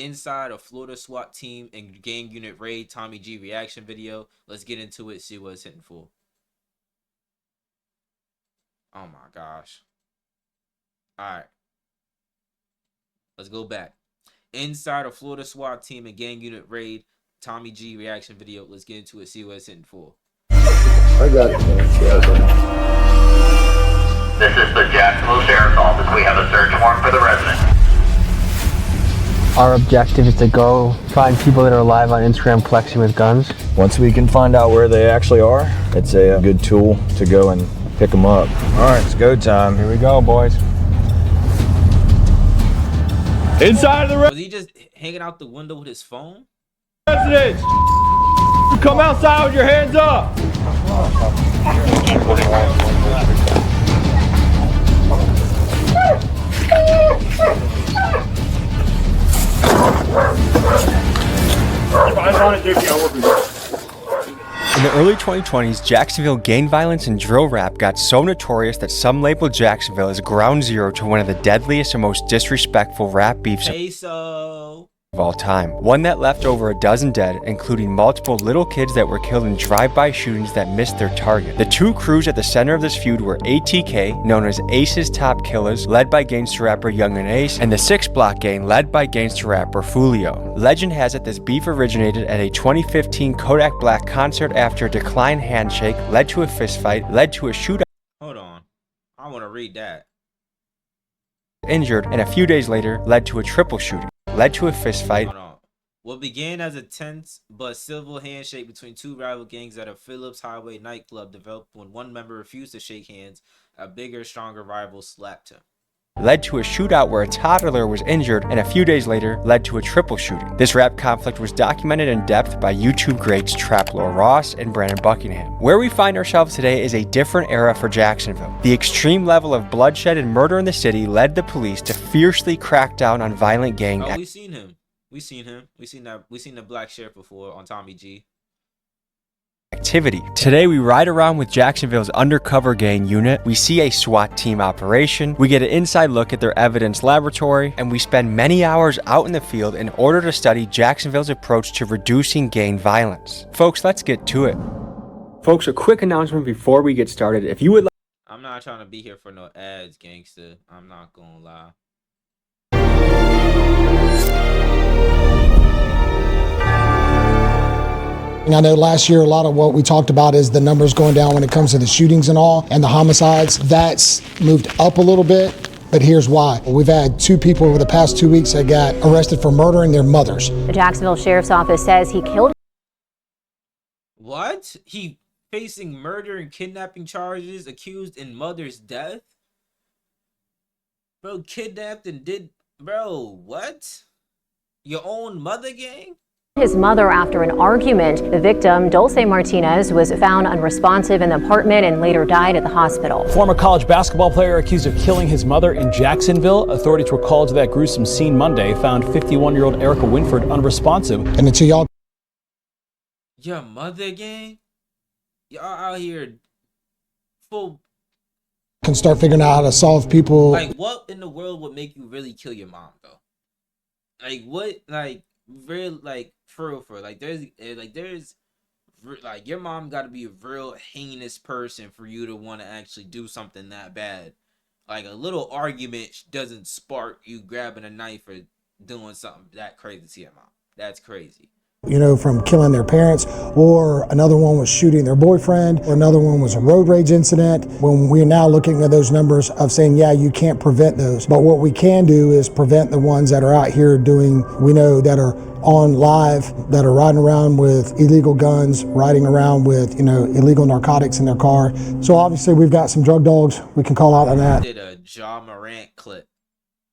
inside a Florida SWAT team and gang unit raid Tommy G reaction video. Let's get into it, see what it's hitting for. Oh my gosh. Alright. Let's go back. Inside a Florida SWAT team and gang unit raid Tommy G reaction video. Let's get into it, see what it's hitting for. I got it, man. This is the Jacksonville Sheriff's Office. We have a search warrant for the resident. Our objective is to go find people that are alive on Instagram flexing with guns. Once we can find out where they actually are, it's a good tool to go and pick them up. All right, it's go time. Here we go, boys. Inside of the Was he just hanging out the window with his phone? residence! You come outside with your hands up! In the early 2020s, Jacksonville gang violence and drill rap got so notorious that some labeled Jacksonville as ground zero to one of the deadliest and most disrespectful rap beefs of all time. One that left over a dozen dead, including multiple little kids that were killed in drive-by shootings that missed their target. The two crews at the center of this feud were ATK, known as Ace's Top Killers, led by gangster rapper Young and Ace, and the 6 Block Gang, led by gangster rapper Fulio. Legend has it this beef originated at a 2015 Kodak Black concert after a declined handshake, led to a fistfight, led to a shootout. Hold on. I want to read that. Injured, and a few days later, led to a triple shooting. Led to a fistfight. Hold on. What began as a tense but civil handshake between two rival gangs at a Phillips Highway nightclub developed when one member refused to shake hands. A bigger, stronger rival slapped him. Led to a shootout where a toddler was injured, and a few days later led to a triple shooting. This rap conflict was documented in depth by YouTube greats Trap Lord Ross and Brandon Buckingham. Where we find ourselves today is a different era for Jacksonville. The extreme level of bloodshed and murder in the city led the police to fiercely crack down on violent gang Oh, we seen him. We seen the black sheriff before on Tommy G. activity. Today we ride around with Jacksonville's undercover gang unit, we see a SWAT team operation, we get an inside look at their evidence laboratory, and we spend many hours out in the field in order to study Jacksonville's approach to reducing gang violence. Folks, let's get to it. Folks, a quick announcement before we get started. If you would like I'm not trying to be here for no ads, gangster. I'm not gonna lie. I know last year a lot of what we talked about is the numbers going down when it comes to the shootings and all, and the homicides. That's moved up a little bit, but here's why. We've had 2 people over the past 2 weeks that got arrested for murdering their mothers. The Jacksonville Sheriff's Office says he killed. What? He facing murder and kidnapping charges, accused in mother's death? Bro, kidnapped and did... Bro, what? Your own mother, gang? His mother after an argument. The victim, Dulce Martinez, was found unresponsive in the apartment and later died at the hospital. Former college basketball player accused of killing his mother in Jacksonville. Authorities were called to that gruesome scene Monday, found 51-year-old Erica Winford unresponsive. And until y'all Your mother, gang? Y'all out here full... can start figuring out how to solve people. Like, what in the world would make you really kill your mom, though? Like, what, like, real, like, for real, like, there's, like, your mom got to be a real heinous person for you to want to actually do something that bad. Like, a little argument doesn't spark you grabbing a knife or doing something that crazy to your mom. That's crazy. You know, from killing their parents, or another one was shooting their boyfriend, or another one was a road rage incident. When we're now looking at those numbers of saying, yeah, you can't prevent those, but what we can do is prevent the ones that are out here doing, we know that are on live, that are riding around with illegal guns, riding around with, you know, illegal narcotics in their car. So obviously we've got some drug dogs we can call out on that. Did a Ja Morant clip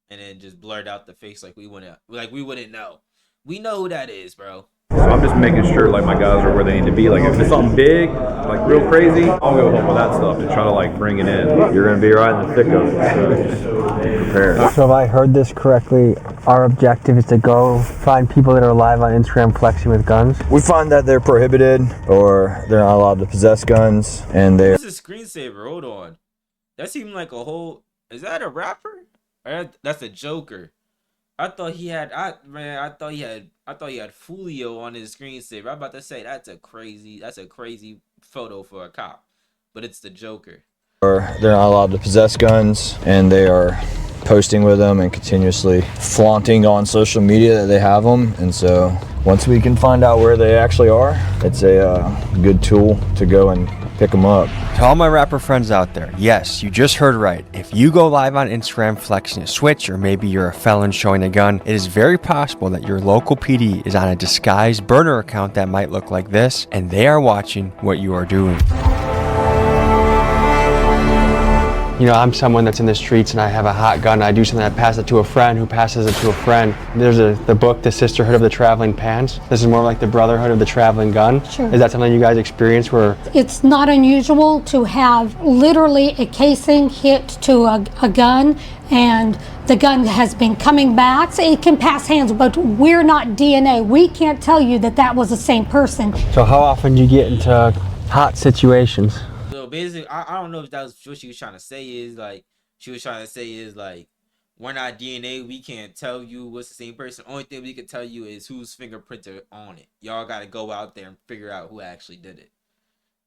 and then just blurred out the face like we wouldn't know. We know who that is, bro. So I'm just making sure like my guys are where they need to be. Like if it's something big, like real crazy, I'll go help with that stuff to try to like bring it in. You're gonna be right in the thick of it, so just be prepared. So if I heard this correctly, our objective is to go find people that are alive on Instagram flexing with guns. We find that they're prohibited or they're not allowed to possess guns, and they're... This is a screensaver. Hold on. That seemed like a whole... Is that a rapper? Or that's a Joker. I thought he had. I thought he had. I thought he had Fulio on his screensaver. I'm about to say that's a crazy. That's a crazy photo for a cop, but it's the Joker. Or they're not allowed to possess guns, and they are posting with them and continuously flaunting on social media that they have them. And so once we can find out where they actually are, it's a good tool to go and pick them up. To all my rapper friends out there, yes, you just heard right. If you go live on Instagram flexing a switch, or maybe you're a felon showing a gun, it is very possible that your local PD is on a disguised burner account that might look like this, and they are watching what you are doing. You know, I'm someone that's in the streets and I have a hot gun. I do something, I pass it to a friend who passes it to a friend. There's the book, The Sisterhood of the Traveling Pants. This is more like the Brotherhood of the Traveling Gun. Sure. Is that something you guys experience where? It's not unusual to have literally a casing hit to a gun, and the gun has been coming back. So it can pass hands, but we're not DNA. We can't tell you that that was the same person. So how often do you get into hot situations? So basically, I don't know if that was what she was trying to say. We're not DNA. We can't tell you what's the same person. Only thing we can tell you is whose fingerprints are on it. Y'all got to go out there and figure out who actually did it.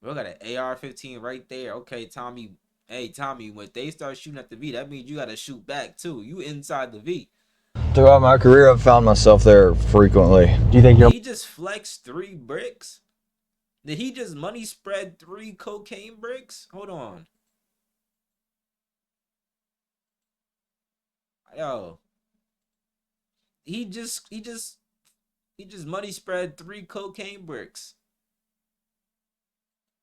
We got an AR-15 right there. Okay, Tommy. Hey, Tommy, when they start shooting at the V, that means you got to shoot back too. You inside the V. Throughout my career, I've found myself there frequently. Do you think Did he just flex 3 bricks? Did he just money spread 3 cocaine bricks? Hold on. Yo. He just money spread 3 cocaine bricks.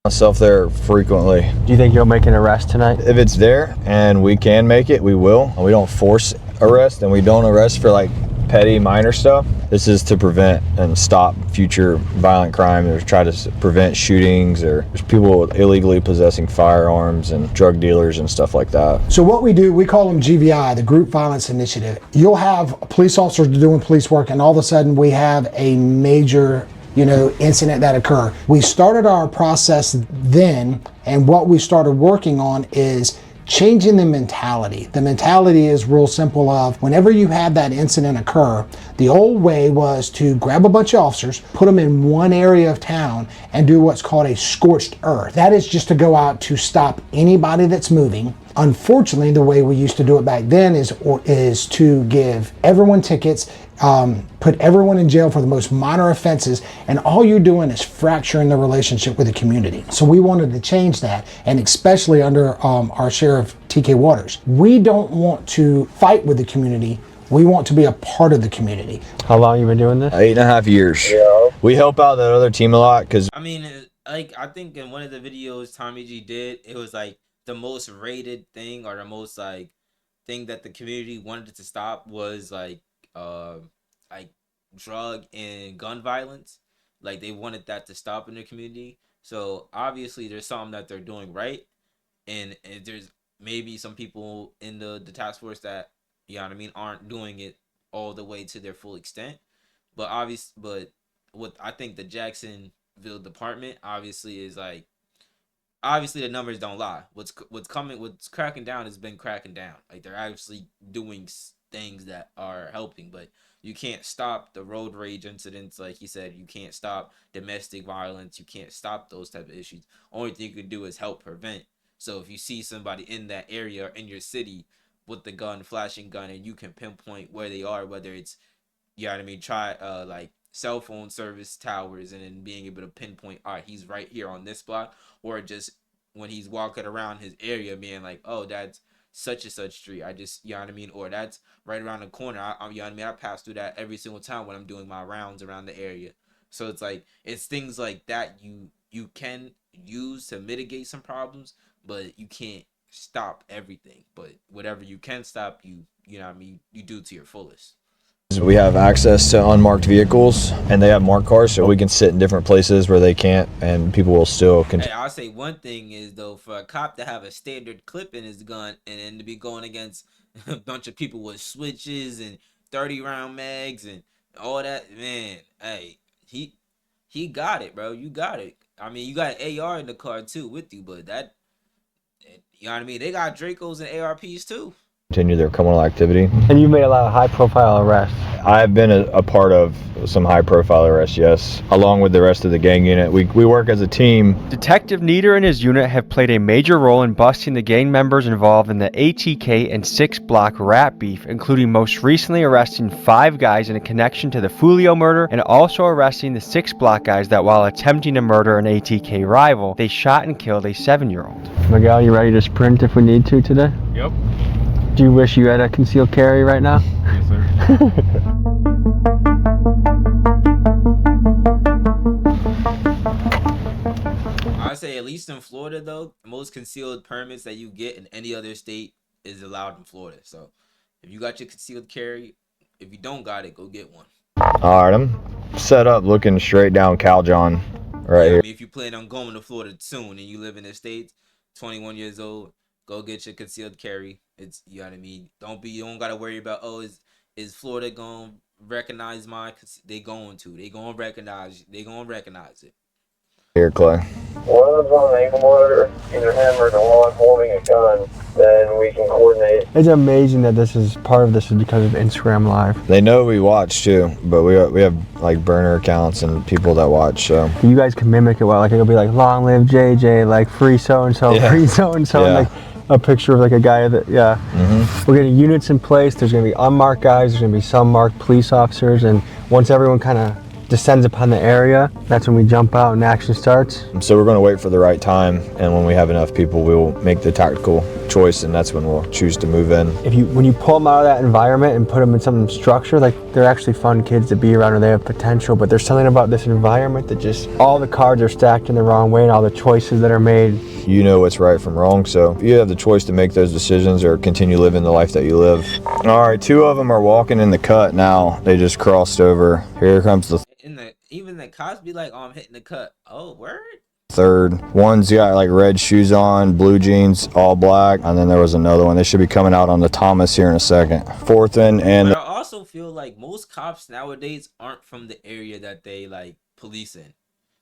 Myself there frequently. Do you think you'll make an arrest tonight? If it's there and we can make it, we will. We don't force arrest, and we don't arrest for like petty minor stuff. This is to prevent and stop future violent crime, or try to prevent shootings, or there's people illegally possessing firearms and drug dealers and stuff like that. So what we do, we call them GVI, the Group Violence Initiative. You'll have police officers doing police work, and all of a sudden we have a major incident that occur. We started our process then, and what we started working on is changing the mentality. The mentality is real simple of whenever you have that incident occur, the old way was to grab a bunch of officers, put them in one area of town, and do what's called a scorched earth. That is just to go out to stop anybody that's moving. Unfortunately, the way we used to do it back then is to give everyone tickets, put everyone in jail for the most minor offenses, and all you're doing is fracturing the relationship with the community. So we wanted to change that, and especially under our Sheriff TK Waters. We don't want to fight with the community. We want to be a part of the community. How long you been doing this? 8.5 years. Yeah. We help out that other team a lot because I mean, like, I think in one of the videos Tommy G did, it was like the most rated thing, or the most like thing that the community wanted to stop was like drug and gun violence. Like, they wanted that to stop in the community. So obviously there's something that they're doing right, and there's maybe some people in the task force that, you know what I mean, aren't doing it all the way to their full extent. But what I think the Jacksonville department obviously is like, obviously the numbers don't lie. What's cracking down has been cracking down. Like, they're actually doing things that are helping, but you can't stop the road rage incidents. Like you said, you can't stop domestic violence. You can't stop those type of issues. Only thing you can do is help prevent. So if you see somebody in that area or in your city with the gun, flashing gun, and you can pinpoint where they are, whether it's, you know what I mean, try like cell phone service towers, and then being able to pinpoint, all right, he's right here on this block, or just when he's walking around his area being like, oh, that's such and such street, I just, you know what I mean, or that's right around the corner, you know what I mean, I pass through that every single time when I'm doing my rounds around the area. So it's like, it's things like that you can use to mitigate some problems, but you can't stop everything. But whatever you can stop, you know what I mean, you do to your fullest. we have access to unmarked vehicles, and they have marked cars, so we can sit in different places where they can't, and people will still continue. Hey, I'll say one thing is, though, for a cop to have a standard clip in his gun and then to be going against a bunch of people with switches and 30-round mags and all that, man, hey, he got it, bro. You got it. I mean, you got an AR in the car too with you, but that, you know what I mean, they got Dracos and ARPs too. continue their criminal activity. And you made a lot of high-profile arrests. I've been a part of some high-profile arrests, yes, along with the rest of the gang unit. We work as a team. Detective Nieder and his unit have played a major role in busting the gang members involved in the ATK and 6 Block rap beef, including most recently arresting 5 guys in a connection to the Fulio murder, and also arresting the 6 Block guys that, while attempting to murder an ATK rival, they shot and killed a 7-year-old. Miguel, you ready to sprint if we need to today? Yep. Do you wish you had a concealed carry right now? Yes, sir. I say at least in Florida though, the most concealed permits that you get in any other state is allowed in Florida. So if you got your concealed carry, if you don't got it, go get one. All right, I'm set up looking straight down Cal John right here. I mean, if you plan on going to Florida soon and you live in the States, 21 years old, go get your concealed carry. It's, you know what I mean? You don't got to worry about, oh, is Florida going to recognize mine? They going to recognize it. Here, Clay. One of them's on an ankle monitor, either him or the one holding a gun, then we can coordinate. It's amazing that part of this is because of Instagram Live. They know we watch too, but we have like burner accounts and people that watch, so. You guys can mimic it well, like it'll be like long live JJ, like free so-and-so, Yeah. free so-and-so, Yeah. and like a picture of like a guy that, yeah. Mm-hmm. We're getting units in place. There's gonna be unmarked guys, there's gonna be some marked police officers, and once everyone kind of descends upon the area, that's when we jump out and action starts. So we're going to wait for the right time, and when we have enough people, we will make the tactical choice, and that's when we'll choose to move in. When you pull them out of that environment and put them in some structure, like they're actually fun kids to be around and they have potential, but there's something about this environment that just, all the cards are stacked in the wrong way and all the choices that are made. You know what's right from wrong, so if you have the choice to make those decisions or continue living the life that you live. All right, 2 of them are walking in the cut now. They just crossed over. Here comes the Even the cops be like, oh, I'm hitting the cut. Oh, word? 3rd. One's got like red shoes on, blue jeans, all black, and then there was another one. They should be coming out on the Thomas here in a second. 4th and But I also feel like most cops nowadays aren't from the area that they like police in.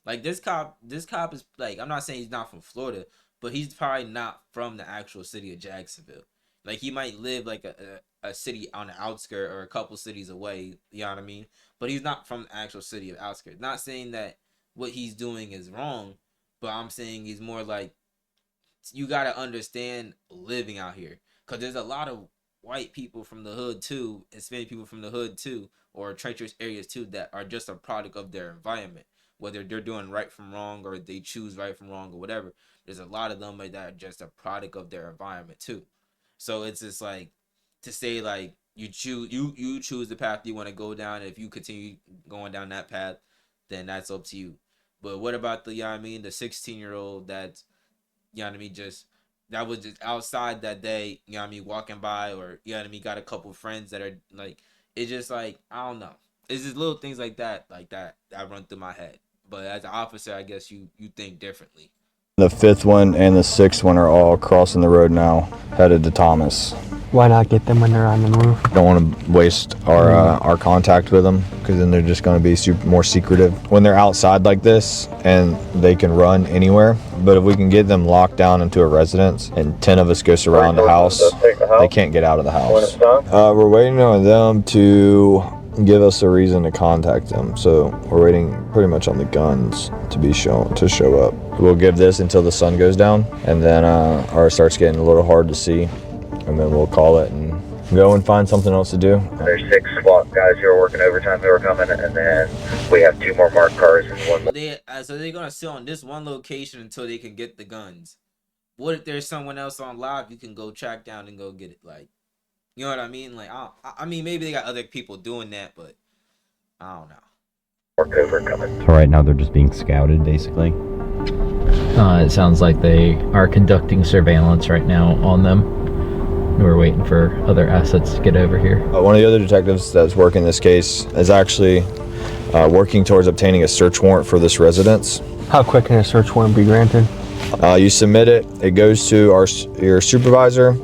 Like this cop is like, I'm not saying he's not from Florida, but he's probably not from the actual city of Jacksonville. Like he might live like a city on the outskirts or a couple cities away, you know what I mean? But he's not from the actual city of outskirts. Not saying that what he's doing is wrong, but I'm saying he's more like, you got to understand living out here. Because there's a lot of white people from the hood too, Hispanic people from the hood too, or treacherous areas too, that are just a product of their environment. Whether they're doing right from wrong or they choose right from wrong or whatever, there's a lot of them that are just a product of their environment too. So it's just like, to say like, you choose the path you want to go down, and if you continue going down that path, then that's up to you. But what about the, you know what I mean, the 16-year-old that, you know what I mean, that was just outside that day, you know what I mean, walking by, or, you know what I mean, got a couple friends that are like, it's just like, I don't know. It's just little things like that that run through my head. But as an officer, I guess you think differently. the 5th one and the 6th one are all crossing the road now, headed to Thomas. Why not get them when they're on the move? Don't want to waste our contact with them, because then they're just going to be more secretive when they're outside like this and they can run anywhere. But if we can get them locked down into a residence and 10 of us go surround the house, they can't get out of the house. We're waiting on them to give us a reason to contact them, so we're waiting pretty much on the guns to show up. We'll give this until the sun goes down, and then ours starts getting a little hard to see, and then we'll call it and go and find something else to do. There's 6 SWAT guys who are working overtime who are coming, and then we have 2 more marked cars and 1 more. So they're gonna sit on this one location until they can get the guns. What if there's someone else on live you can go track down and go get it? Like, you know what I mean? Like, I mean, maybe they got other people doing that, but I don't know. More covert coming. So right now they're just being scouted, basically. It sounds like they are conducting surveillance right now on them. We're waiting for other assets to get over here. One of the other detectives that's working this case is actually working towards obtaining a search warrant for this residence. How quick can a search warrant be granted? You submit it, it goes to your supervisor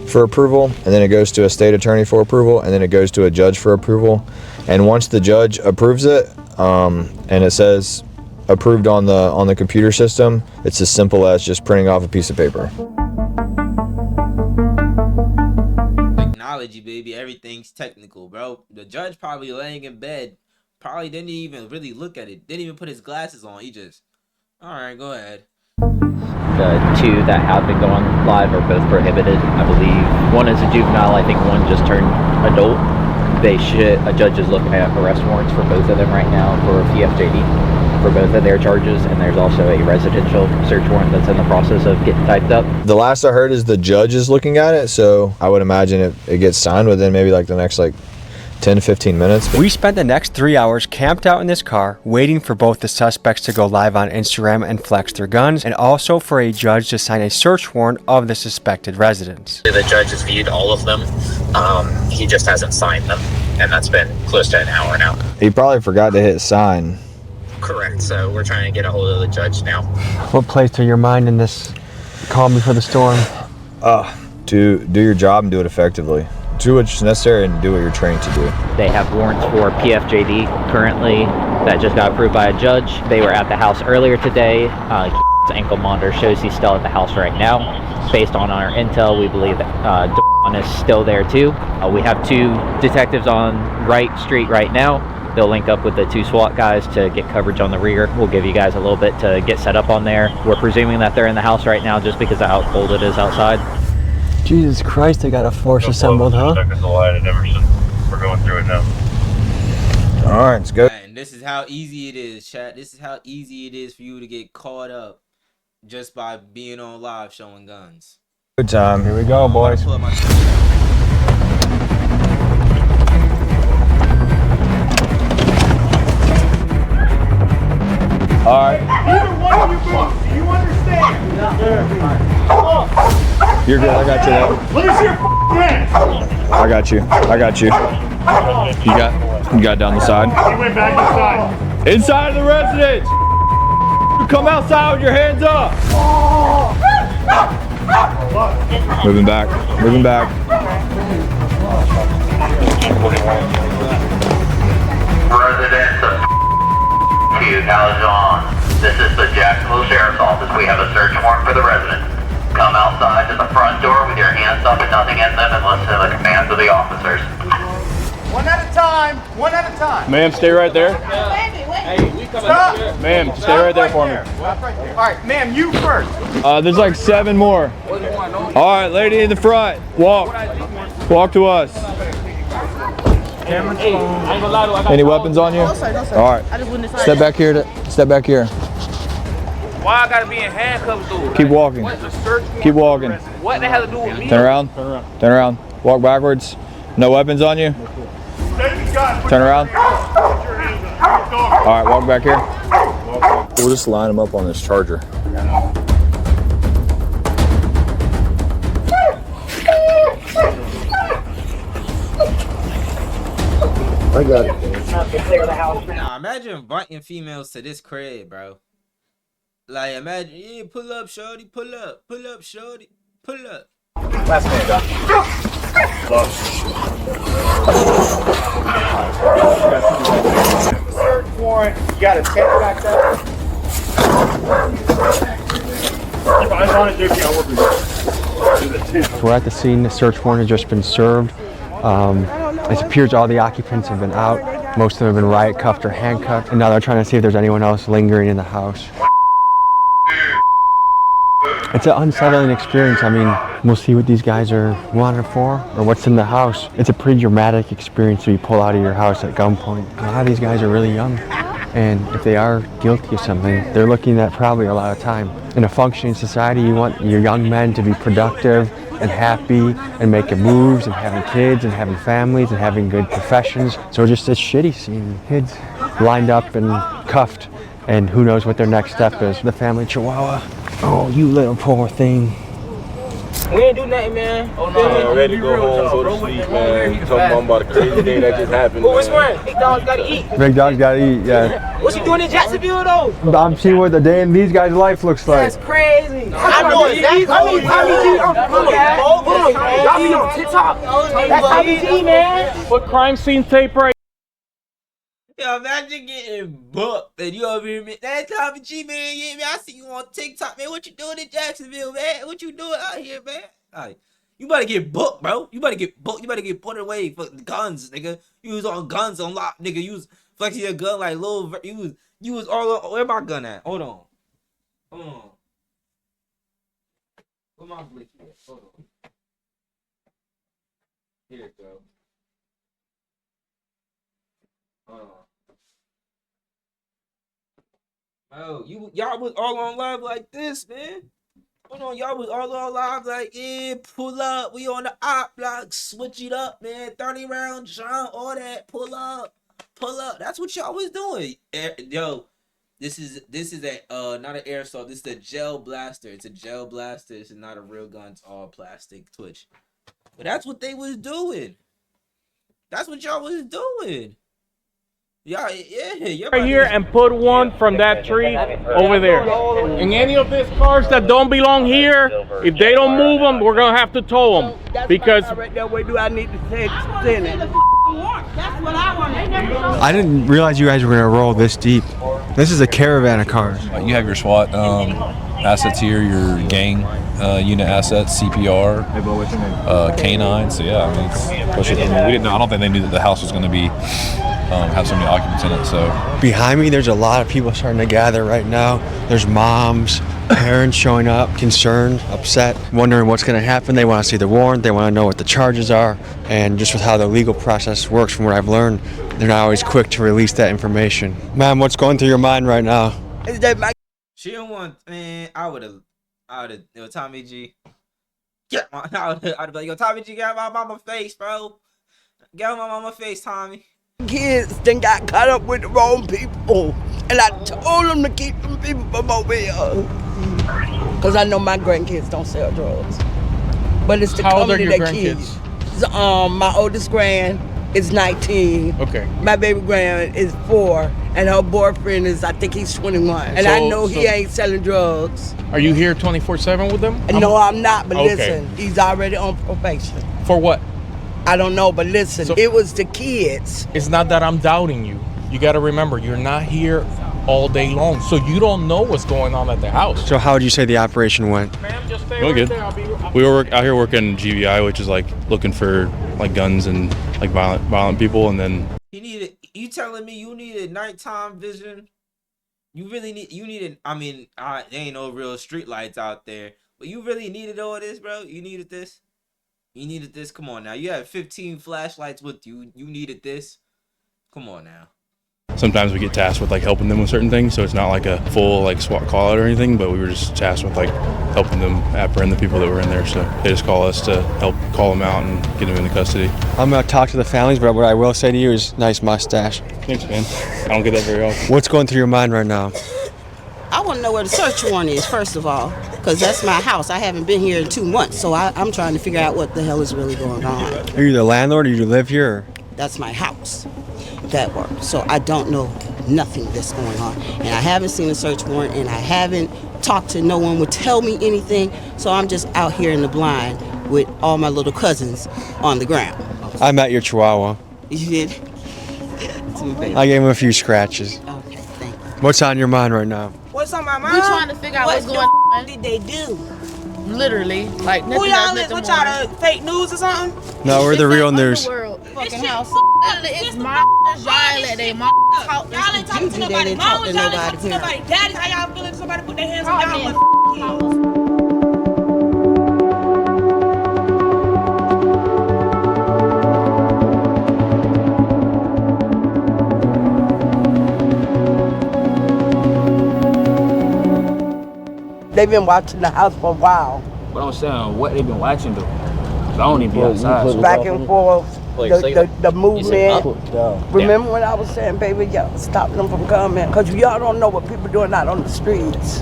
for approval, and then it goes to a state attorney for approval, and then it goes to a judge for approval. And once the judge approves it, and it says approved on the computer system, it's as simple as just printing off a piece of paper. technology, baby. Everything's technical, bro. The judge probably laying in bed, probably didn't even really look at it. Didn't even put his glasses on. He just, all right, go ahead. The two that have been going live are both prohibited, I believe. One is a juvenile, I think one just turned adult. A judge is looking at arrest warrants for both of them right now for PFJD for both of their charges, and there's also a residential search warrant that's in the process of getting typed up. The last I heard is the judge is looking at it, so I would imagine it gets signed within maybe like the next 10 to 15 minutes. We spent the next 3 hours camped out in this car, waiting for both the suspects to go live on Instagram and flex their guns, and also for a judge to sign a search warrant of the suspected residents. The judge has viewed all of them. He just hasn't signed them, and that's been close to an hour now. He probably forgot to hit sign. Correct, so we're trying to get a hold of the judge now. What plays through your mind in this calm before the storm? To do your job and do it effectively. Do what's necessary and do what you're trained to do. They have warrants for PFJD currently that just got approved by a judge. They were at the house earlier today. Ankle monitor shows he's still at the house right now. Based on our intel, we believe that Devon is still there too. We have 2 detectives on Wright Street right now. They'll link up with the 2 SWAT guys to get coverage on the rear. We'll give you guys a little bit to get set up on there. We're presuming that they're in the house right now just because of how cold it is outside. Jesus Christ, they got a force assembled, huh? We're going through it now. All right, let's go. And this is how easy it is, chat. This is how easy it is for you to get caught up just by being on live showing guns. Good time. Here we go, boys. All right. Either one of you go. Do you understand? Come on. You're good. I got you. Let me see your hands. I got you. I got you. You got down the side. He went back inside. Inside of the residence. You come outside with your hands up. Moving back. Moving back. Residents of Calzone. This is the Jacksonville Sheriff's Office. We have a search warrant for the residents. Come outside to the front door with your hands up and nothing in them and listen to the commands of the officers. One at a time. One at a time. Ma'am, stay right there. Stop. Ma'am, stay right there for me. Stop right there. All right, ma'am, you first. There's like 7 more. All right, lady in the front, walk. Walk to us. Any weapons on you? No, sir. No, sir. All right. I just went inside. Step back here. Step back here. Why I gotta be in handcuffs, dude? Keep walking. Keep walking. What the hell to do with me? Turn around. Turn around. Walk backwards. No weapons on you. Turn around. All right, walk back here. We'll just line them up on this charger. I got it. Nah, imagine inviting females to this crib, bro. Like, imagine, yeah, pull up, shorty, pull up, shorty, pull up. Last man, Doc. Search warrant. You got a tent back there. Keep eyes on it, Dickie. I'll work with you. We're at the scene. The search warrant has just been served. It appears all the occupants have been out. Most of them have been riot cuffed or handcuffed, and now they're trying to see if there's anyone else lingering in the house. It's an unsettling experience. I mean, we'll see what these guys are wanted for or what's in the house. It's a pretty dramatic experience to be pulled out of your house at gunpoint. A lot of these guys are really young, and if they are guilty of something, they're looking at probably a lot of time. In a functioning society, you want your young men to be productive and happy and making moves and having kids and having families and having good professions. So just it's shitty seeing kids lined up and cuffed, and who knows what their next step is. The family chihuahua. Oh, you little poor thing. We ain't do nothing, man. Oh, no. Man, ready to go home, go to sleep, man. Talking about a crazy thing that just happened. Well, which one? Big dog's gotta eat. Big dog's gotta eat, yeah. What's he doing in Jacksonville, though? I'm seeing what the day in these guys' life looks like. That's crazy. I know exactly. Tommy G. Got me on TikTok. That's Tommy G, man. What crime scene tape right? Yo, imagine getting booked and you over here, man. That's Tommy G, man. Yeah, man. I see you on TikTok, man. What you doing in Jacksonville, man? What you doing out here, man? Like, You better get booked, bro. You better get booked. You better get put away for guns, nigga. You was on guns on lock, nigga. You was flexing your gun like little. You was all on. Where my gun at? Hold on. Where my blicky at? Hold on. Here it go. Hold on. Oh, y'all was all on live like this, man. Hold on, y'all was all on live like, yeah, pull up. We on the op block, switch it up, man. 30 round jump, all that. Pull up. That's what y'all was doing. Yo, this is not an airsoft. This is a gel blaster. It's a gel blaster. This is not a real gun. It's all plastic. Twitch. But that's what they was doing. That's what y'all was doing. Yeah. Right here and put one from that tree over there. And any of these cars that don't belong here, if they don't move them, we're gonna have to tow them because. Right there, where do I need to send it? That's what I want. I didn't realize you guys were gonna roll this deep. This is a caravan of cars. You have your SWAT assets here, your gang unit assets, CPR, K9. So yeah, I mean, we didn't know. I don't think they knew that the house was going to be have so many occupants in it. So behind me, there's a lot of people starting to gather right now. There's moms, parents showing up, concerned, upset, wondering what's going to happen. They want to see the warrant. They want to know what the charges are. And just with how the legal process works, from what I've learned, they're not always quick to release that information. Ma'am, what's going through your mind right now? Is that my? She don't want, man. I would have, yo, Tommy G. Get my, I'd be like, yo, Tommy G, get my mama face, bro. Get my mama face, Tommy. Kids then got caught up with the wrong people, and I told them to keep them people from over here. Cause I know my grandkids don't sell drugs, but it's the company that kids. My oldest grand is 19. Okay. My baby grand is 4, and her boyfriend is, I think he's 21. And I know he ain't selling drugs. Are you here 24/7 with them? No, I'm not. But okay. Listen, he's already on probation. For what? I don't know, but listen, it was the kids. It's not that I'm doubting you. You got to remember, you're not here all day long, so you don't know what's going on at the house. So how would you say the operation went? Really good. We were out here working GVI, which is like looking for like guns and like violent people, and then you telling me you needed nighttime vision? You needed, I mean, there ain't no real street lights out there, but you really needed all this, bro? You needed this? You needed this? Come on now. You had 15 flashlights with you. You needed this? Come on now. sometimes we get tasked with like helping them with certain things, so it's not like a full like SWAT call out or anything, but we were just tasked with like helping them apprehend the people that were in there. So they just call us to help call them out and get them into custody. I'm gonna talk to the families, but what I will say to you is nice mustache. Thanks, man. I don't get that very often. What's going through your mind right now? I want to know where the search warrant is, first of all, because that's my house. I haven't been here in 2 months, so I'm trying to figure out what the hell is really going on. Are you the landlord or do you live here? Or? That's my house. That works. So I don't know nothing that's going on. And I haven't seen a search warrant, and I haven't talked to no one would tell me anything, so I'm just out here in the blind with all my little cousins on the ground. I met your chihuahua. You did? I gave him a few scratches. Okay, thank you. What's on your mind right now? What's on my mind? We trying to figure out what's going on. What did they do? Literally, like nothing. Who y'all is? What y'all, fake news or something? No, we're the real news. Fucking house. It's my y'all let they mom talk. Y'all ain't talking to nobody. Mamas, y'all ain't talking to nobody. Daddies, how y'all feeling? Somebody put their hands on y'all kids. They've been watching the house for a while. But I'm saying what they've been watching though. I don't even be outside. Back and forth, the movement. Remember when I was saying, baby, y'all stop them from coming? Because y'all don't know what people doing out on the streets.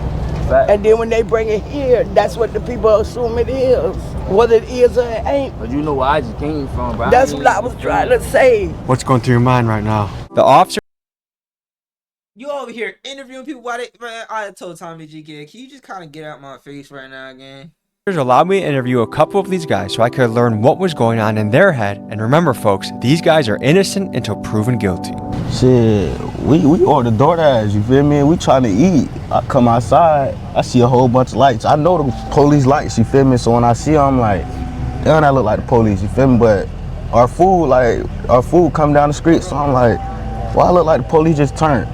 And then when they bring it here, that's what the people assume it is. Whether it is or it ain't. But you know where I just came from, bro. That's what I was trying to say. What's going through your mind right now? The officer. You over here interviewing people while they, man, I told Tommy G, can you just kind of get out my face right now, gang? Allowed me to interview a couple of these guys so I could learn what was going on in their head. And remember, folks, these guys are innocent until proven guilty. Shit, we order DoorDash, you feel me? We trying to eat. I come outside, I see a whole bunch of lights. I know the police lights, you feel me? So when I see them, I'm like, damn, that look like the police, you feel me? But our food come down the street, so I'm like, why I look like the police just turned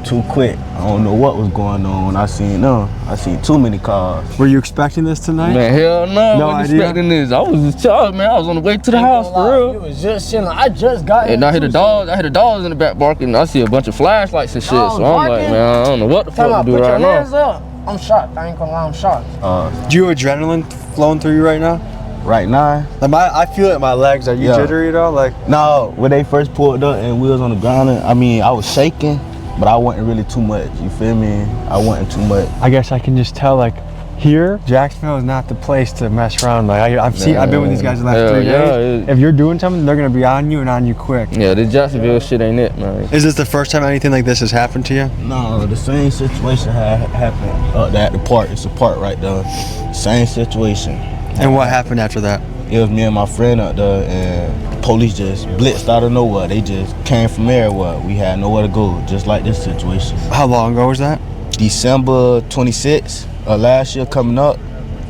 too quick? I don't know what was going on when I seen them. I seen too many cars. Were you expecting this tonight? Man, hell no, No I wasn't idea? expecting this. I was just charged, man. I was on the way to the house, for real. You was just chilling. I just got And I hear the dogs in the back barking. I see a bunch of flashlights and shit. Dogs So I'm like, barking? man, I don't know what the Tell fuck to me, do put right your hands now. up. I'm shocked. I ain't gonna lie, I'm shocked. Do you have adrenaline flowing through you right now? Right now? I feel it in my legs. Are you jittery at all? Like, no, when they first pulled up and we was on the ground, I mean, I was shaking, but I wasn't really too much. You feel me? I wasn't too much. I guess I can just tell, like, here, Jacksonville is not the place to mess around. Like, I've been with these guys the last 3 days. If you're doing something, they're gonna be on you and on you quick. Yeah, the Jacksonville shit ain't it, man. Is this the first time anything like this has happened to you? No, the same situation happened up there at the park. It's a park right there. Same situation. And what happened after that? It was me and my friend up there, and police just blitzed out of nowhere. They just came from everywhere. We had nowhere to go, just like this situation. How long ago was that? December 26th of last year coming up.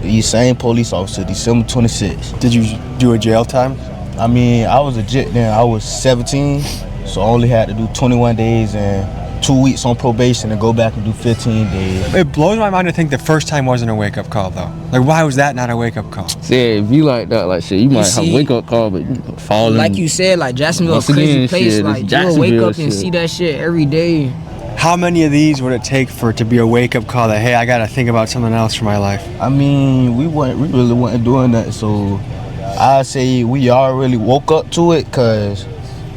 These same police officer, December 26th. Did you do a jail time? I mean, I was a jit then. I was 17, so I only had to do 21 days and 2 weeks on probation and go back and do 15 days. It blows my mind to think the first time wasn't a wake-up call, though. Like, why was that not a wake-up call? See, if you like that, like shit, you might have a wake-up call, but you fall in. Like you said, like Jacksonville, a crazy place. Shit, like you'll wake up and see that shit every day. How many of these would it take for it to be a wake-up call that, hey, I gotta think about something else for my life? I mean, we really wasn't doing that, so I say we all really woke up to it, cause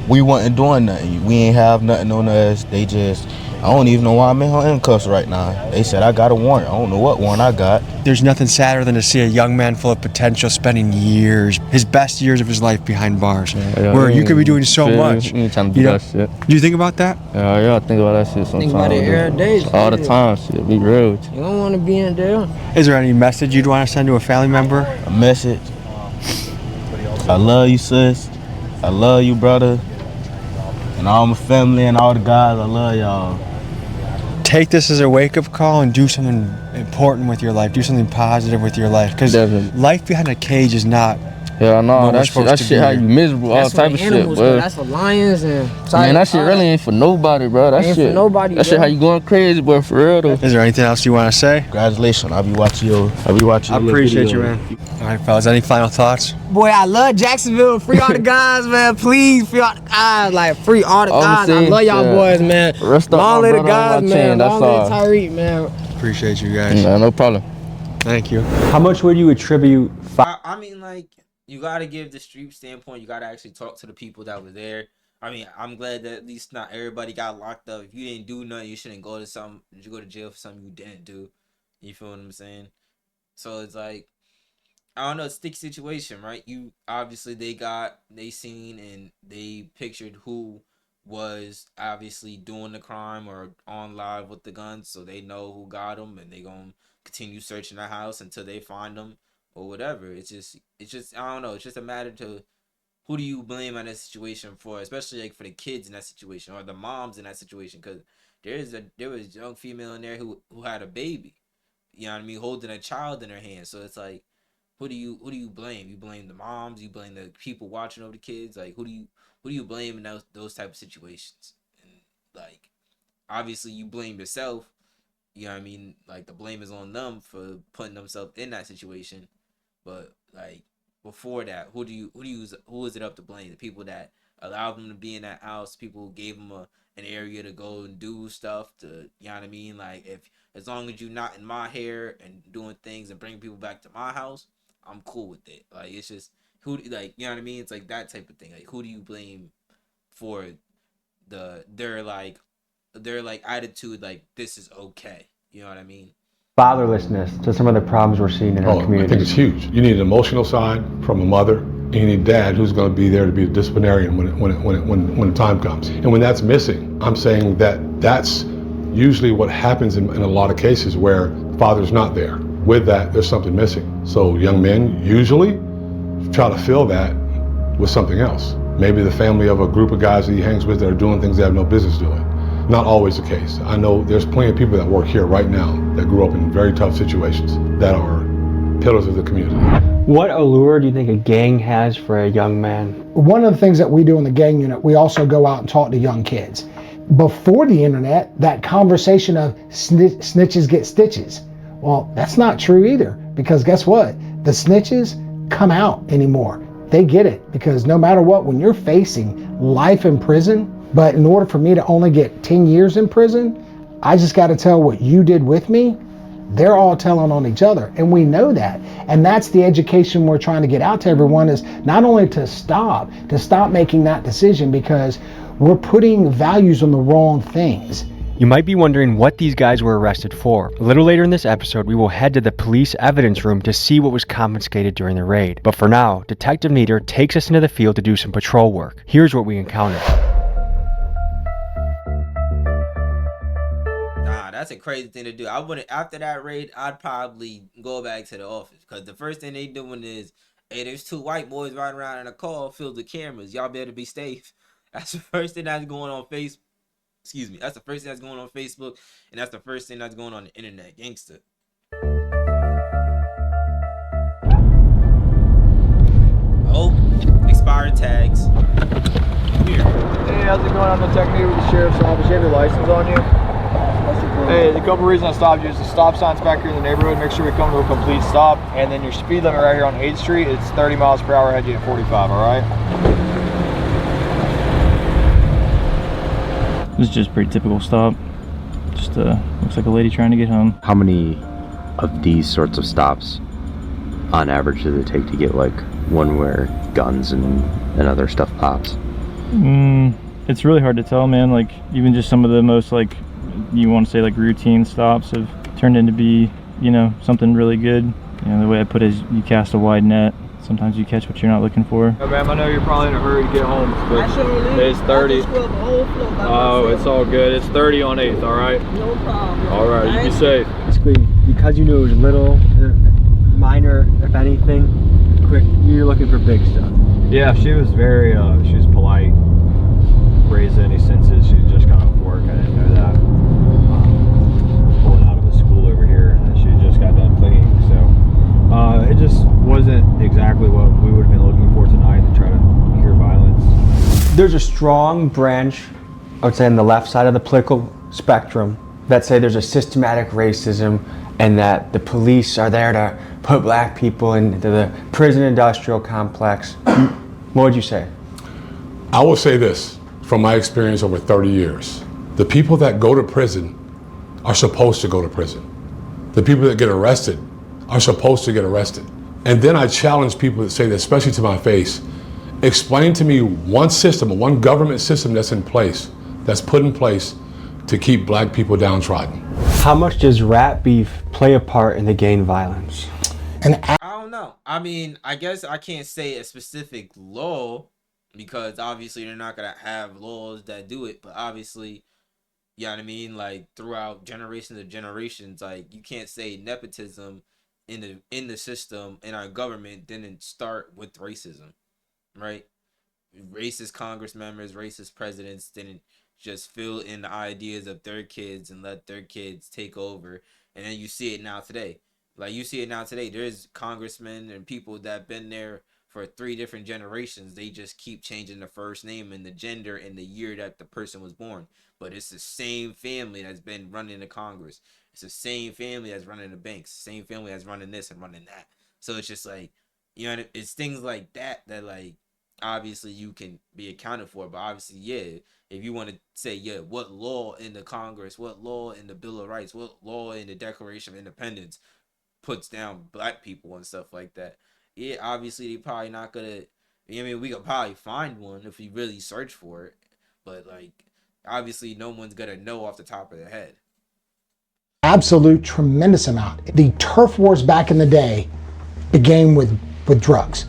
we wasn't doing nothing. We ain't have nothing on us. They just, I don't even know why I'm in handcuffs right now. They said I got a warrant. I don't know what warrant I got. There's nothing sadder than to see a young man full of potential spending years, his best years of his life behind bars, where you could be doing so much. You ain't trying to do that shit. Do you think about that? Yeah, I think about that shit sometimes. Think about it every day. All the time, shit. Be real with you. You don't want to be in there. Is there any message you'd want to send to a family member? A message. I love you, sis. I love you, brother. And all my family and all the guys, I love y'all. Take this as a wake-up call and do something important with your life. Do something positive with your life. Because life behind a cage is not. Yeah, no, that shit how you miserable, all type of shit, bro. That's for lions and. Man, that shit really ain't for nobody, bro. That shit. For nobody. That shit how you going crazy, bro, for real though. Is there anything else you want to say? Congratulations, I'll be watching your. I appreciate you, man. All right, fellas. Any final thoughts? Boy, I love Jacksonville. Free all the guys, man. Please, free all the guys. Like, free all the guys. I love y'all boys, man. Long live the guys, man. Long live Tyreek, man. Appreciate you guys. Nah, no problem. Thank you. How much would you attribute? I mean, like, you gotta give the street standpoint. You gotta actually talk to the people that were there. I mean, I'm glad that at least not everybody got locked up. If you didn't do nothing, you shouldn't go to something. You go to jail for something you didn't do. You feel what I'm saying? So it's like, I don't know, it's a sticky situation, right? You obviously they seen and they pictured who was obviously doing the crime or on live with the guns, so they know who got them, and they gonna continue searching the house until they find them or whatever. It's just I don't know. It's just a matter to who do you blame on that situation for, especially like for the kids in that situation or the moms in that situation, because there was a young female in there who had a baby, you know what I mean, holding a child in her hand. So it's like, who do you blame? You blame the moms? You blame the people watching over the kids? Like, who do you blame in those type of situations? And like, obviously you blame yourself. You know what I mean? Like, the blame is on them for putting themselves in that situation. But like, before that, who is it up to blame? The people that allowed them to be in that house, people who gave them an area to go and do stuff to, you know what I mean? Like, as long as you're not in my hair and doing things and bringing people back to my house, I'm cool with it. Like, it's just like, you know what I mean? It's like that type of thing. Like, who do you blame for their attitude? Like, this is okay. You know what I mean? Fatherlessness to some of the problems we're seeing in our community. I think it's huge. You need an emotional side from a mother, and you need dad who's going to be there to be a disciplinarian when the time comes. And when that's missing, I'm saying that's usually what happens in a lot of cases where father's not there. With that, there's something missing. So young men usually try to fill that with something else. Maybe the family of a group of guys that he hangs with that are doing things they have no business doing. Not always the case. I know there's plenty of people that work here right now that grew up in very tough situations that are pillars of the community. What allure do you think a gang has for a young man? One of the things that we do in the gang unit, we also go out and talk to young kids. Before the internet, that conversation of snitches get stitches. Well, that's not true either, because guess what? The snitches come out anymore. They get it, because no matter what, when you're facing life in prison, but in order for me to only get 10 years in prison, I just got to tell what you did with me. They're all telling on each other, and we know that. And that's the education we're trying to get out to everyone, is not only to stop making that decision, because we're putting values on the wrong things. You might be wondering what these guys were arrested for. A little later in this episode, we will head to the police evidence room to see what was confiscated during the raid. But for now, Detective Nieder takes us into the field to do some patrol work. Here's what we encountered. Nah, that's a crazy thing to do. I wouldn't, after that raid, I'd probably go back to the office, because the first thing they doing is, hey, there's 2 white boys riding around in a car filled with cameras. Y'all better be safe. That's the first thing that's going on Facebook. Excuse me. That's the first thing that's going on Facebook, and that's the first thing that's going on the internet. Gangster. Oh, expired tags. Here. Hey, how's it going? I'm the technique with the sheriff's office. You have your license on you? Hey, the couple reasons I stopped you is the stop signs back here in the neighborhood. Make sure we come to a complete stop, and then your speed limit right here on 8th Street, it's 30 miles per hour. I had you at 45. All right. This is just a pretty typical stop. Just looks like a lady trying to get home. How many of these sorts of stops on average does it take to get like one where guns and other stuff pops? It's really hard to tell, man. Like even just some of the most, like, you want to say, like, routine stops have turned into be, you know, something really good. You know, the way I put it is you cast a wide net. Sometimes you catch what you're not looking for. Hey, ma'am, I know you're probably in a hurry to get home, but it's 30. Oh, it's all good. It's 30 on 8th, all right? No problem. All right, you be safe. Basically, because you knew it was little, minor, if anything, quick, you're looking for big stuff. Yeah, she was very, she was polite, raised any senses. She was just kind of work. I didn't know that. Pulling out of a school over here, and she just got done cleaning, so. It just wasn't exactly what we would have been looking for tonight to try to hear violence. There's a strong branch, I would say, on the left side of the political spectrum that say there's a systematic racism and that the police are there to put black people into the prison industrial complex. What would you say? I will say this, from my experience over 30 years. The people that go to prison are supposed to go to prison. The people that get arrested are supposed to get arrested. And then I challenge people that say that, especially to my face, explain to me one system, one government system that's in place, that's put in place to keep black people downtrodden. How much does rap beef play a part in the gang violence? I don't know. I mean, I guess I can't say a specific law, because obviously they're not gonna have laws that do it, but obviously, you know what I mean, like throughout generations of generations, like you can't say nepotism in the system, in our government, didn't start with racism, right? Racist Congress members, racist presidents didn't just fill in the ideas of their kids and let their kids take over. And then you see it now today. Like you see it now today. There's congressmen and people that have been there for 3 different generations. They just keep changing the first name and the gender and the year that the person was born. But it's the same family that's been running the Congress. It's the same family that's running the banks. Same family that's running this and running that. So it's just like, you know, it's things like that that, like, obviously you can be accounted for. But obviously, yeah, if you want to say, yeah, what law in the Congress, what law in the Bill of Rights, what law in the Declaration of Independence puts down black people and stuff like that, yeah, obviously they probably not gonna, I mean, we could probably find one if we really search for it, but like, obviously no one's gonna know off the top of their head. Absolute tremendous amount. The turf wars back in the day began with drugs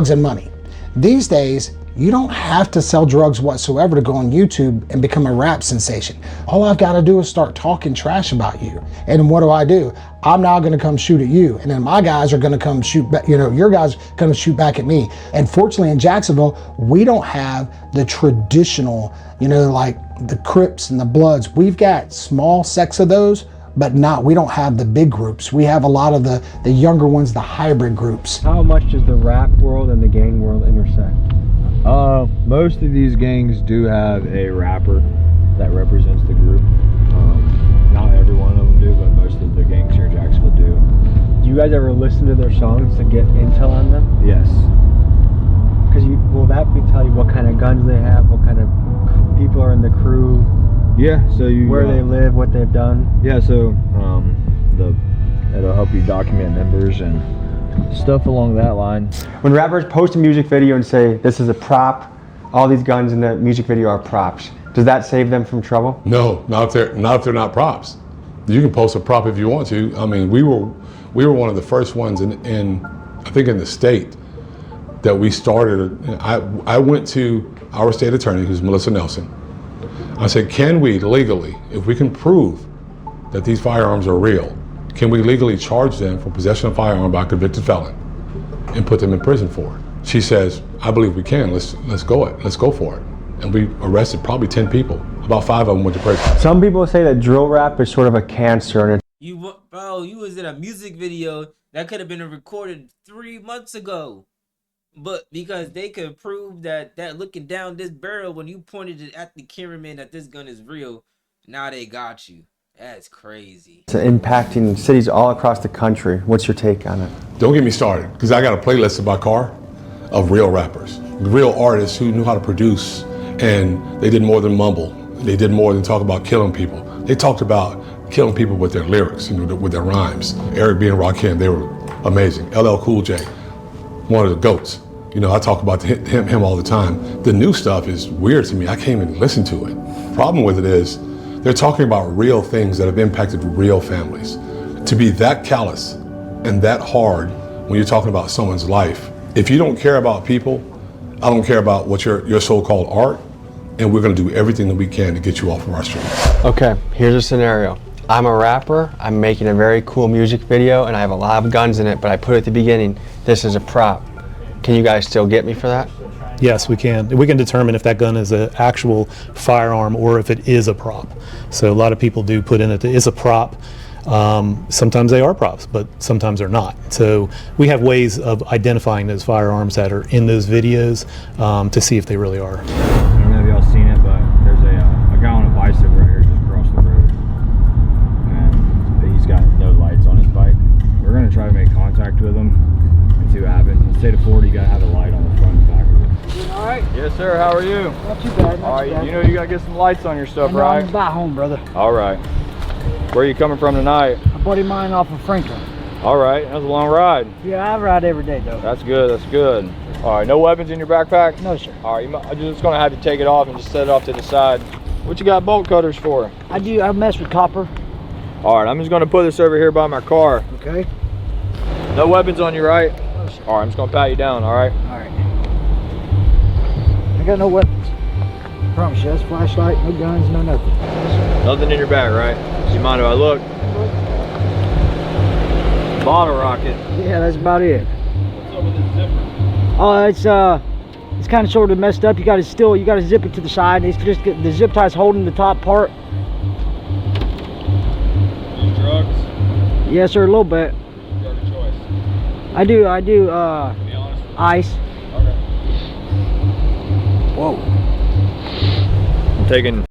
and money. These days, you don't have to sell drugs whatsoever to go on YouTube and become a rap sensation. All I've got to do is start talking trash about you. And what do? I'm now going to come shoot at you. And then my guys are going to come shoot back, you know, your guys are going to shoot back at me. And fortunately in Jacksonville, we don't have the traditional, you know, like the Crips and the Bloods. We've got small sects of those, but we don't have the big groups. We have a lot of the younger ones, the hybrid groups. How much does the rap world and the gang world intersect? Most of these gangs do have a rapper that represents the group. Not every one of them do, but most of the gangs here in Jacksonville do. Do you guys ever listen to their songs to get intel on them? Yes. Because will that tell you what kind of guns they have, what kind of people are in the crew? Yeah, so where they live, what they've done. Yeah, so it'll help you document members and stuff along that line. When rappers post a music video and say this is a prop, all these guns in the music video are props, does that save them from trouble? No, not if they're not props. You can post a prop if you want to. I mean, we were one of the first ones in I think in the state that we started. I went to our state attorney, who's Melissa Nelson. I said, can we legally, if we can prove that these firearms are real, can we legally charge them for possession of a firearm by a convicted felon and put them in prison for it? She says, I believe we can. Let's go for it. And we arrested probably 10 people. About 5 of them went to prison. Some people say that drill rap is sort of a cancer. And you was in a music video that could have been recorded 3 months ago. But because they could prove that looking down this barrel when you pointed it at the cameraman that this gun is real, now they got you. That's crazy. It's impacting cities all across the country. What's your take on it? Don't get me started, because I got a playlist in my car of real rappers, real artists who knew how to produce, and they did more than mumble. They did more than talk about killing people. They talked about killing people with their lyrics and with their rhymes. Eric B. and Rakim, they were amazing. LL Cool J, one of the GOATs. You know, I talk about him all the time. The new stuff is weird to me. I can't even listen to it. Problem with it is, they're talking about real things that have impacted real families. To be that callous and that hard when you're talking about someone's life, if you don't care about people, I don't care about what your so-called art, and we're gonna do everything that we can to get you off of our streets. Okay, here's a scenario. I'm a rapper, I'm making a very cool music video, and I have a lot of guns in it, but I put at the beginning, this is a prop. Can you guys still get me for that? Yes, we can. We can determine if that gun is an actual firearm or if it is a prop. So a lot of people do put in it is a prop. Sometimes they are props, but sometimes they're not. So we have ways of identifying those firearms that are in those videos to see if they really are. I don't know if y'all seen it, but there's a guy on a bicycle right here just across the road. And he's got no lights on his bike. We're going to try to make contact with him and see what happens. In the state of Florida, you got to have a light on the front and back of it. All right. Yes, sir. How are you? Not too bad. All right. You know you got to get some lights on your stuff, right? I'm back home, brother. All right. Where are you coming from tonight? A buddy of mine off of Franklin. All right. That was a long ride. Yeah, I ride every day, though. That's good. That's good. All right. No weapons in your backpack? No, sir. All right. I'm just going to have you take it off and just set it off to the side. What you got bolt cutters for? I mess with copper. All right. I'm just going to put this over here by my car. Okay. No weapons on you, right? No, sir. All right. I'm just going to pat you down, all right? All right. I got no weapons. I promise you, that's flashlight, no guns, no nothing. Nothing in your bag, right? Do you mind if I look? Bottle rocket. Yeah, that's about it. What's up with this zipper? Oh, it's kind of sort of messed up. You got to zip it to the side. It's just the zip tie's holding the top part. You drugs? Yes, sir, a little bit. Drug of choice. I do. Be honest with me. Ice. Okay. Whoa. I'm taking.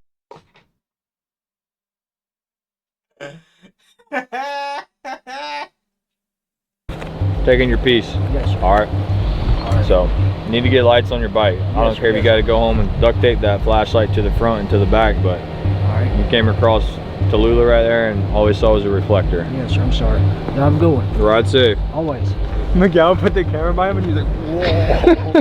Taking your piece. Yes, sir. All right. So you need to get lights on your bike. I don't care if you got to go home and duct tape that flashlight to the front and to the back, but you came across Tallulah right there and all we saw was a reflector. Yes, sir. I'm sorry. I'm going. Ride safe. Always. Miguel put the camera by him and he's like, whoa.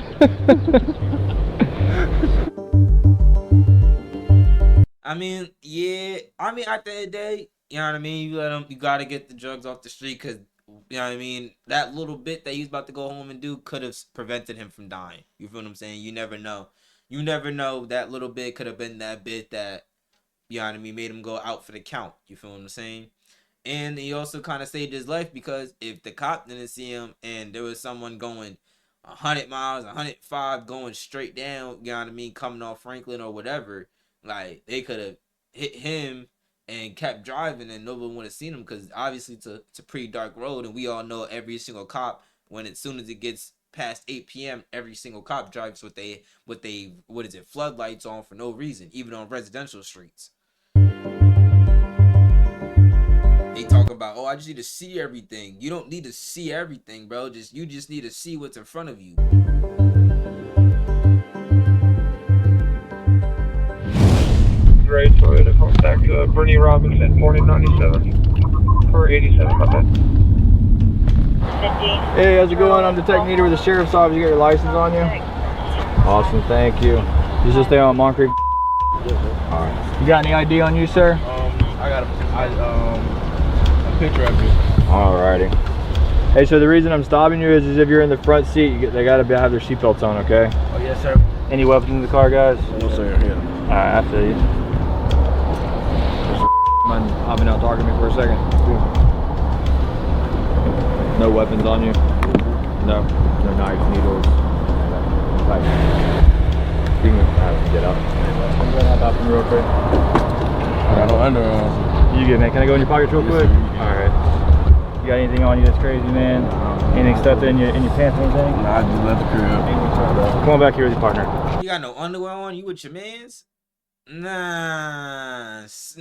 I mean, yeah. I mean, at the end of the day, you know what I mean? You gotta get the drugs off the street because, you know what I mean? That little bit that he was about to go home and do could have prevented him from dying. You feel what I'm saying? You never know. You never know. That little bit could have been that bit that, you know what I mean, made him go out for the count. You feel what I'm saying? And he also kind of saved his life because if the cop didn't see him and there was someone going 100 miles, 105 going straight down, you know what I mean, coming off Franklin or whatever, like they could have hit him and kept driving, and no one would have seen him because obviously it's a pretty dark road, and we all know every single cop, when as soon as it gets past 8 p.m., every single cop drives with floodlights on for no reason, even on residential streets. They talk about, oh, I just need to see everything. You don't need to see everything, bro. You just need to see what's in front of you. Ray Toyota, contact Bernie Robinson, 4097 for 87, my bad. Hey, how's it going? I'm Detective Neater with the Sheriff's Office. You got your license on you? Awesome, thank you. You just stay on Moncrief? Alright. You got any ID on you, sir? I got a picture of you. Alrighty. Hey, so the reason I'm stopping you is if you're in the front seat, they gotta have their seatbelts on, okay? Oh, yes, sir. Any weapons in the car, guys? No, sir. Yeah. Alright, I feel you. Mind hopping out talking to me for a second? No weapons on you? No. No knives, needles. Like, you can get up. I'm going to hop in real quick. I got no underarms. You good, man? Can I go in your pockets real quick? Alright. You got anything on you that's crazy, man? Anything stuffed in your pants or anything? Nah, I just left the crib. Come on back here with your partner. You got no underwear on? You with your mans? Nah. What's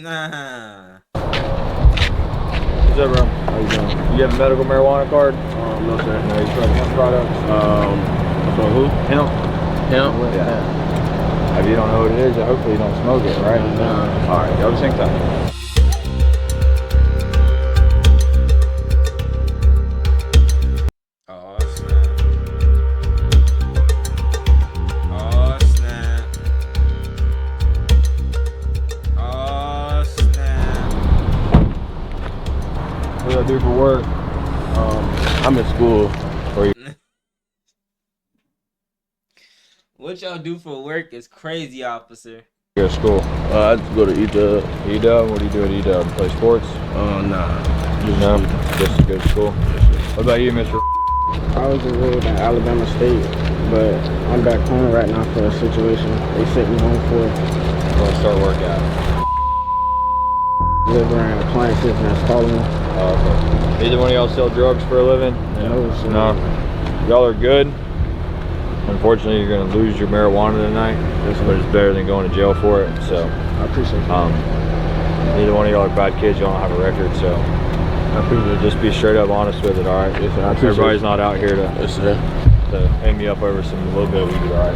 up, bro? How you doing? You have a medical marijuana card? No, sir. No, you try hemp products? For who? Hemp. Hemp? Yeah. If you don't know what it is, hopefully you don't smoke it, right? No. Alright, go to the same time. What do I do for work? I'm in school. What y'all do for work is crazy, officer. You go to school? I just go to E-Dub. E-Dub? What do you do at E-Dub? Play sports? Nah. No? Just to go to school? What about you, Mr.? I was enrolled at Alabama State, but I'm back home right now for a situation they sent me home for. Where I start work at? Delivering appliances and installing them. Oh, okay. Either one of y'all sell drugs for a living? No, sir. No. Y'all are good. Unfortunately, you're going to lose your marijuana tonight, but it's better than going to jail for it. So I appreciate that. Neither one of y'all are bad kids. Y'all don't have a record, so I appreciate it. Just be straight up honest with it, all right? Yes, sir. Everybody's not out here to, yes, sir. to hang me up over a little bit of weed, all right?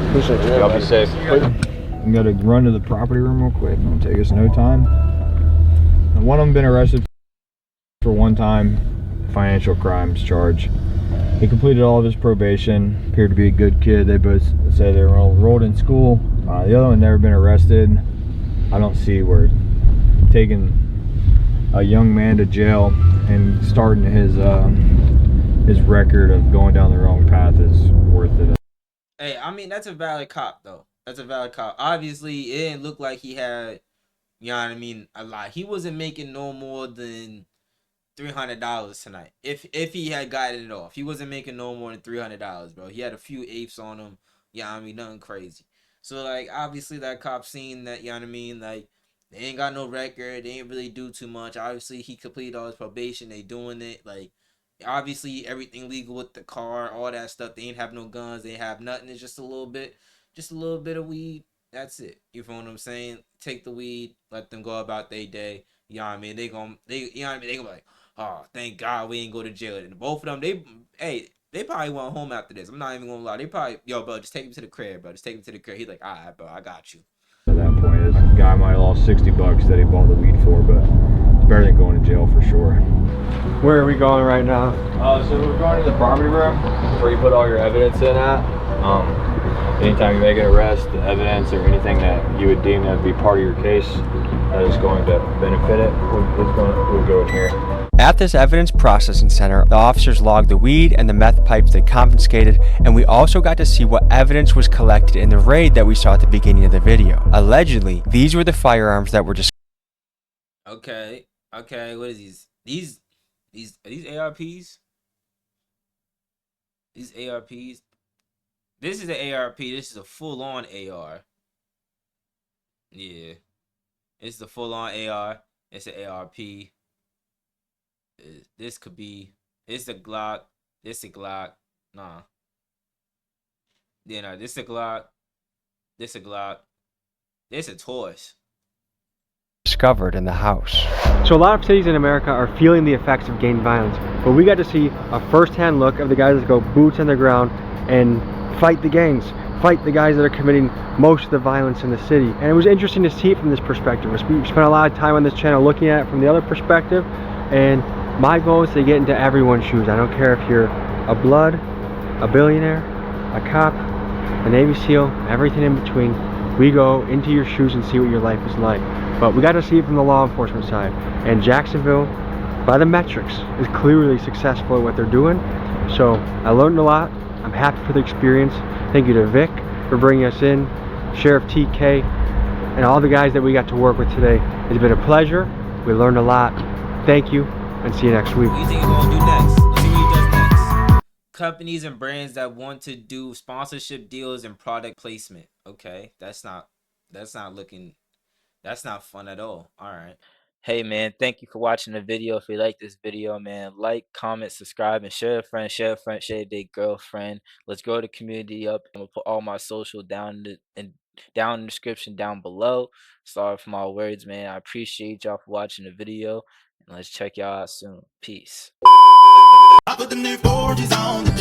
Appreciate it. Y'all be safe. I'm going to run to the property room real quick. It'll take us no time. And one of them been arrested for one-time financial crimes charge. He completed all of his probation, appeared to be a good kid. They both say they were enrolled in school. The other one never been arrested. I don't see where taking a young man to jail and starting his record of going down the wrong path is worth it. Hey, I mean, that's a valid cop, though. That's a valid cop. Obviously, it didn't look like he had, you know what I mean, a lot. He wasn't making no more than $300 tonight. If he had gotten it off, he wasn't making no more than $300, bro. He had a few apes on him. Yeah, I mean, nothing crazy. So, like, obviously that cop seen that, you know what I mean, like, they ain't got no record. They ain't really do too much. Obviously, he completed all his probation. They doing it. Like, obviously, everything legal with the car, all that stuff. They ain't have no guns. They ain't have nothing. It's just a little bit of weed. That's it. You feel what I'm saying? Take the weed. Let them go about their day. You know what I mean? They you know what I mean? They gonna be like, oh, thank God we ain't go to jail. And both of them, they probably went home after this. I'm not even gonna lie. They probably, yo, bro, just take him to the crib, bro. Just take him to the crib. He's like, all right, bro, I got you. At that point, this guy might have lost $60 that he bought the weed for, but it's better than going to jail for sure. Where are we going right now? So we're going to the property room where you put all your evidence in at. Anytime you make an arrest, the evidence or anything that you would deem that to be part of your case that is going to benefit it, we'll go in here. At this evidence processing center, the officers logged the weed and the meth pipes they confiscated, and we also got to see what evidence was collected in the raid that we saw at the beginning of the video. Allegedly, these were the firearms that were just. Okay, what is these? Are these ARPs? These ARPs? This is an ARP. This is a full-on AR. Yeah. It's the full-on AR. It's an ARP. This could be. It's a Glock. This a Glock. Nah. Yeah, no. This a Glock. This a Glock. This a Taurus. Discovered in the house. So a lot of cities in America are feeling the effects of gang violence, but we got to see a first-hand look of the guys that go boots on the ground and fight the gangs, fight the guys that are committing most of the violence in the city. And it was interesting to see it from this perspective. We spent a lot of time on this channel looking at it from the other perspective, and my goal is to get into everyone's shoes. I don't care if you're a blood, a billionaire, a cop, a Navy SEAL, everything in between. We go into your shoes and see what your life is like. But we got to see it from the law enforcement side. And Jacksonville, by the metrics, is clearly successful at what they're doing. So I learned a lot. I'm happy for the experience. Thank you to Vic for bringing us in, Sheriff TK, and all the guys that we got to work with today. It's been a pleasure. We learned a lot. Thank you, and see you next week. What do you think he's gonna do next? Let's see what he does next. Companies and brands that want to do sponsorship deals and product placement. Okay, that's not fun at all. All right. Hey man, thank you for watching the video. If you like this video, man, like, comment, subscribe, and share a friend, share a date, girlfriend. Let's grow the community up. I'm gonna put all my social down in the description down below. Sorry for my words, man. I appreciate y'all for watching the video, and let's check y'all out soon. Peace. I put the new 4Gs on the